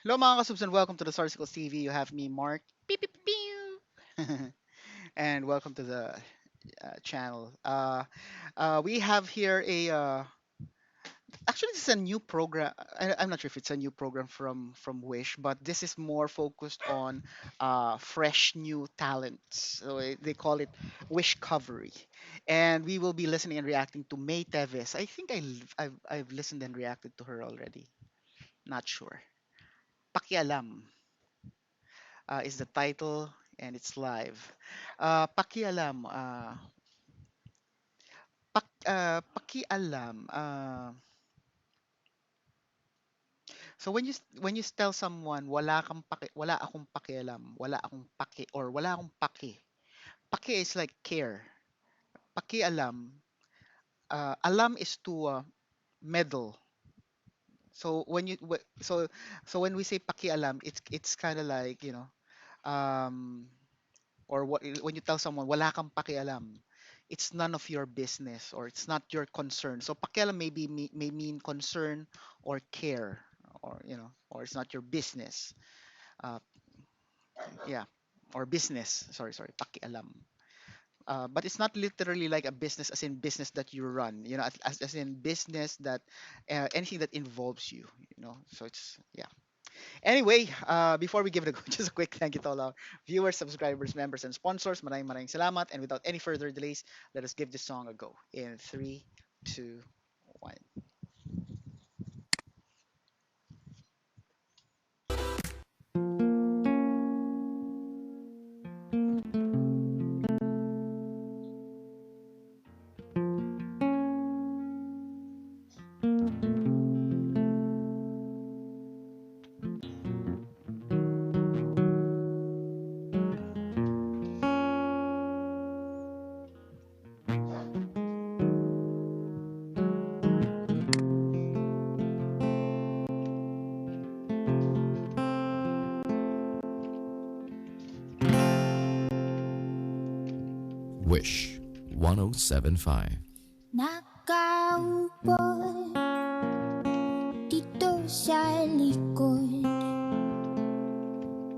Hello mga kasubs and welcome to the Sarcicles TV. You have me, Mark. Pew, pew, pew. And welcome to the channel. We have here actually, this is a new program. I'm not sure if it's a new program from Wish, but this is more focused on fresh new talents. So they call it Wish Covery, and we will be listening and reacting to May Teves. I think I've listened and reacted to her already. Not sure. Pakialam is the title, and it's live. Pakialam. Pakialam. So when you tell someone wala akong pakialam, wala akong paki or wala akong paki. Paki is like care. Pakialam. Alam is to meddle. So when we say pakialam, it's kind of like um or when you tell someone wala kang pakialam, it's none of your business or it's not your concern. So pakialam may mean concern or care, or or it's not your business. uh, yeah, or business, sorry, pakialam. But it's not literally like a business as in business that you run, as in business that anything that involves you. So it's, yeah. Anyway, before we give it a go, just a quick thank you to all our viewers, subscribers, members, and sponsors. Maraming salamat. And without any further delays, let us give this song a go. In three, two, one. Wish 1075. Nakaupo dito sa likod,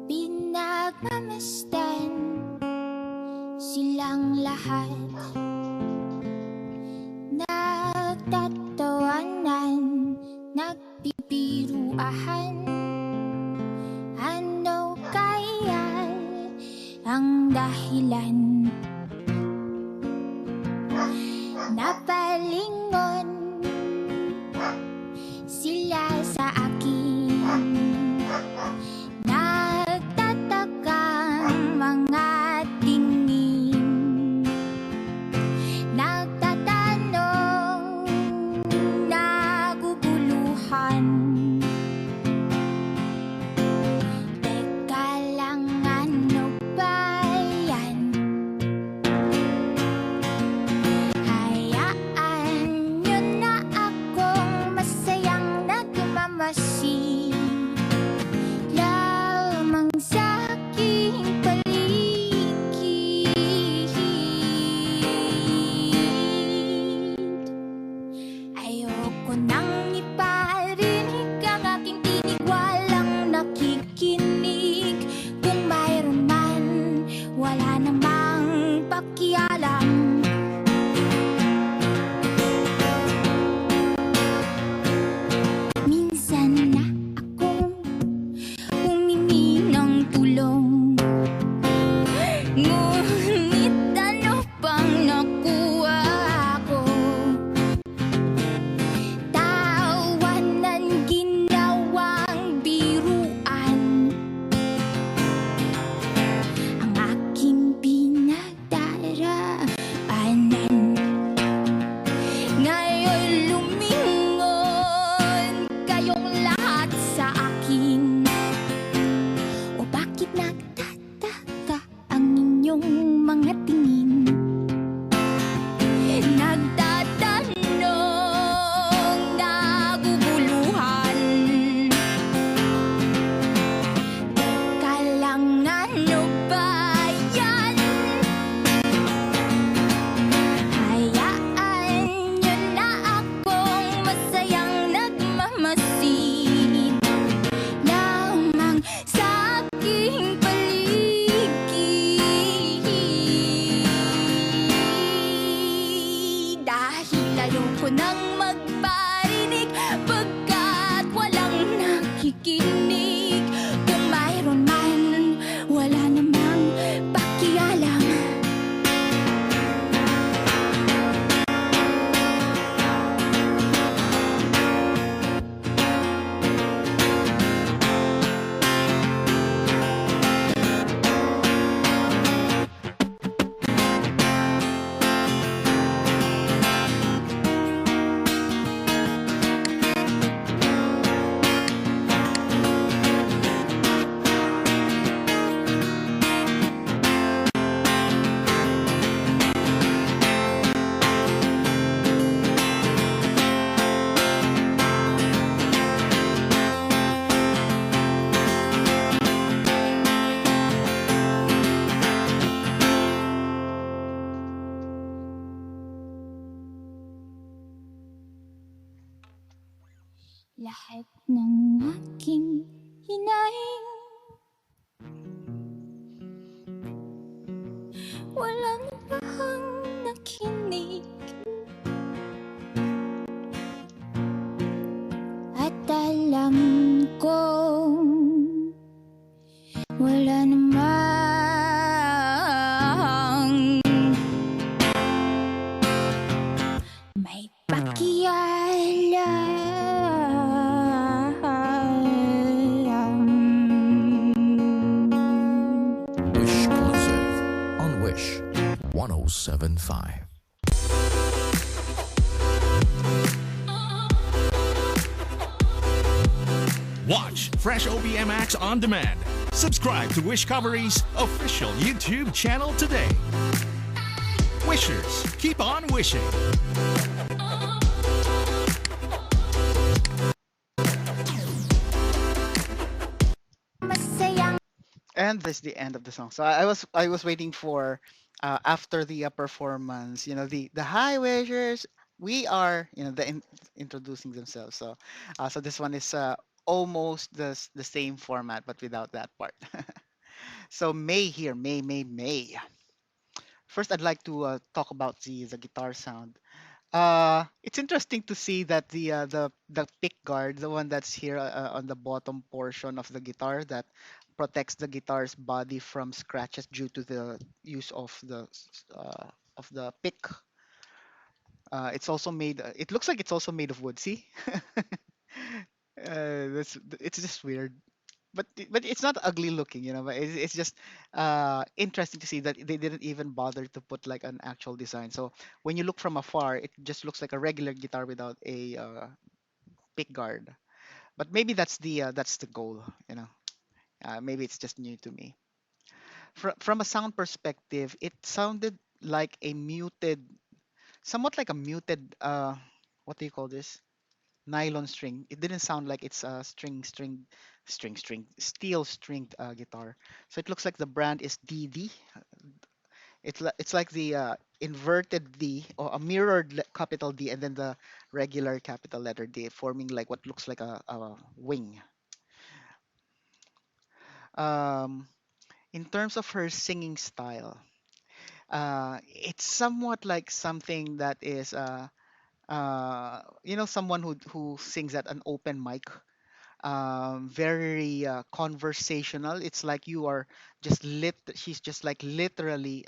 pinagmamasdan silang lahat, nagtatawanan, nagbibiruahan. Ano kaya ang dahilan? Napalingon sila sa akin, nagtatakang mga tingin, nagtatanong, naguguluhan. Teka lang, ano ba yan? Hayaan nyo na akong masayang nagmamasid lamang sa aking paligid. Ayoko nang iparinig ang aking tinig, walang nakikinig. Kung mayroon man, wala namang pakialam. Minsan ng aking hinaing, walang ibang nakinig at alam kong wala namang may pakialam. Wish Exclusive on Wish 1075. Watch Fresh OBMX on demand. Subscribe to Wish Covery's official YouTube channel today. Wishers, keep on wishing. Masayang And this is the end of the song. So I was waiting for after the performance, the high wagers, we are, introducing themselves. So this one is almost the same format but without that part. So May here, May. First, I'd like to talk about the guitar sound. It's interesting to see that the pick guard, the one that's here on the bottom portion of the guitar, that protects the guitar's body from scratches due to the use of the pick. It's also made. It looks like it's also made of wood. See, it's just weird, but it's not ugly looking, But it's just interesting to see that they didn't even bother to put like an actual design. So when you look from afar, it just looks like a regular guitar without a pick guard. But maybe that's the goal, Maybe it's just new to me. From a sound perspective, it sounded like a muted, somewhat like a muted. What do you call this? Nylon string. It didn't sound like it's a steel stringed guitar. So it looks like the brand is DD. It's like the inverted D or a mirrored capital D and then the regular capital letter D, forming like what looks like a wing. Um, in terms of her singing style, it's somewhat like something that is someone who sings at an open mic, very conversational. It's like you are she's just like literally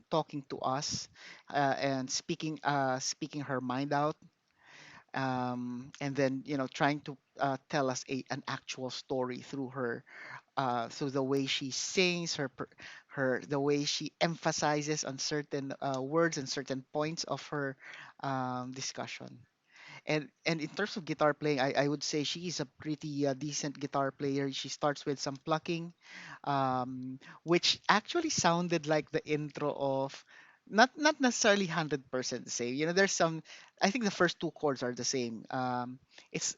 talking to us and speaking her mind out, and then trying to tell us an actual story through her, through the way she sings, her the way she emphasizes on certain words and certain points of her discussion. And in terms of guitar playing, I would say she is a pretty decent guitar player. She starts with some plucking, which actually sounded like the intro of, not necessarily 100% the same. There's some. I think the first two chords are the same. It's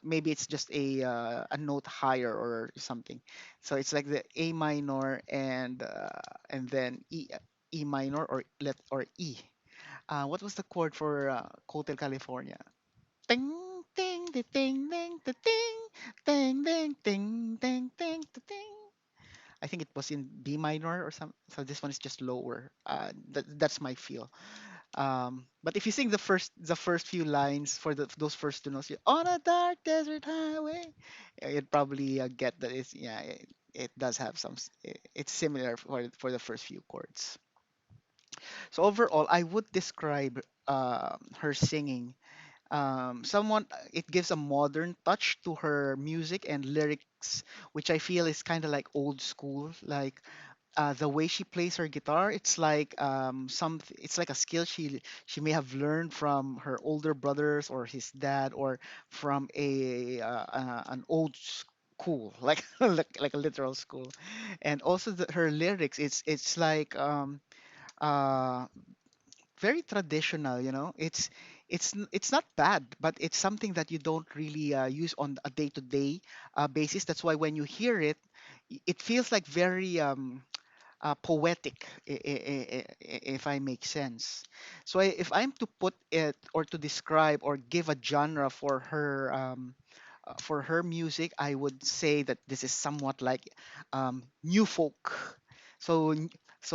maybe it's just a note higher or something. So it's like the A minor and then E minor or E. What was the chord for Hotel California? Ting ting di ting ding di ting ding ding ding ding ding di ting. I think it was in B minor or some. So this one is just lower. That's my feel. But if you sing the first few lines for those first two notes, on a dark desert highway, you'd probably get that it's yeah. It does have it's similar for the first few chords. So overall, I would describe her singing, somewhat, it gives a modern touch to her music and lyrics, which I feel is kind of like old school. Like the way she plays her guitar, it's like it's like a skill she may have learned from her older brothers or his dad, or from an old school, like like a literal school. And also her lyrics, it's like uh very traditional, it's not bad, but it's something that you don't really use on a day-to-day basis. That's why when you hear it, it feels like very poetic, if I make sense. So if I'm to put it or to describe or give a genre for her for her music, I would say that this is somewhat like new folk. So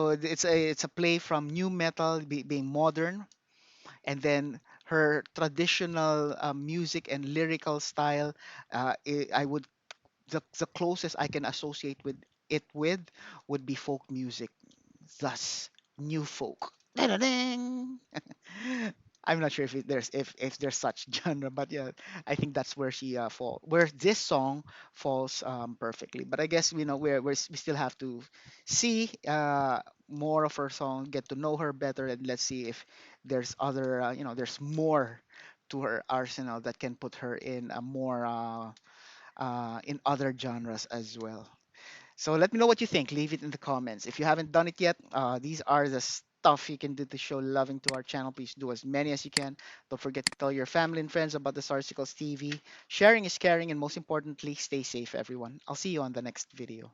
it's a play from new metal being modern, and then her traditional music and lyrical style. I would the closest I can associate with it with would be folk music, thus new folk. Da-da-ding! I'm not sure if there's such genre, but yeah, I think that's where she where this song falls perfectly. But I guess we still have to see more of her song, get to know her better, and let's see if there's other there's more to her arsenal that can put her in a more in other genres as well. So let me know what you think. Leave it in the comments. If you haven't done it yet, these are the stuff you can do to show loving to our channel. Please do as many as you can. Don't forget to tell your family and friends about the Sarsicles TV. Sharing is caring, and most importantly, stay safe, everyone. I'll see you on the next video.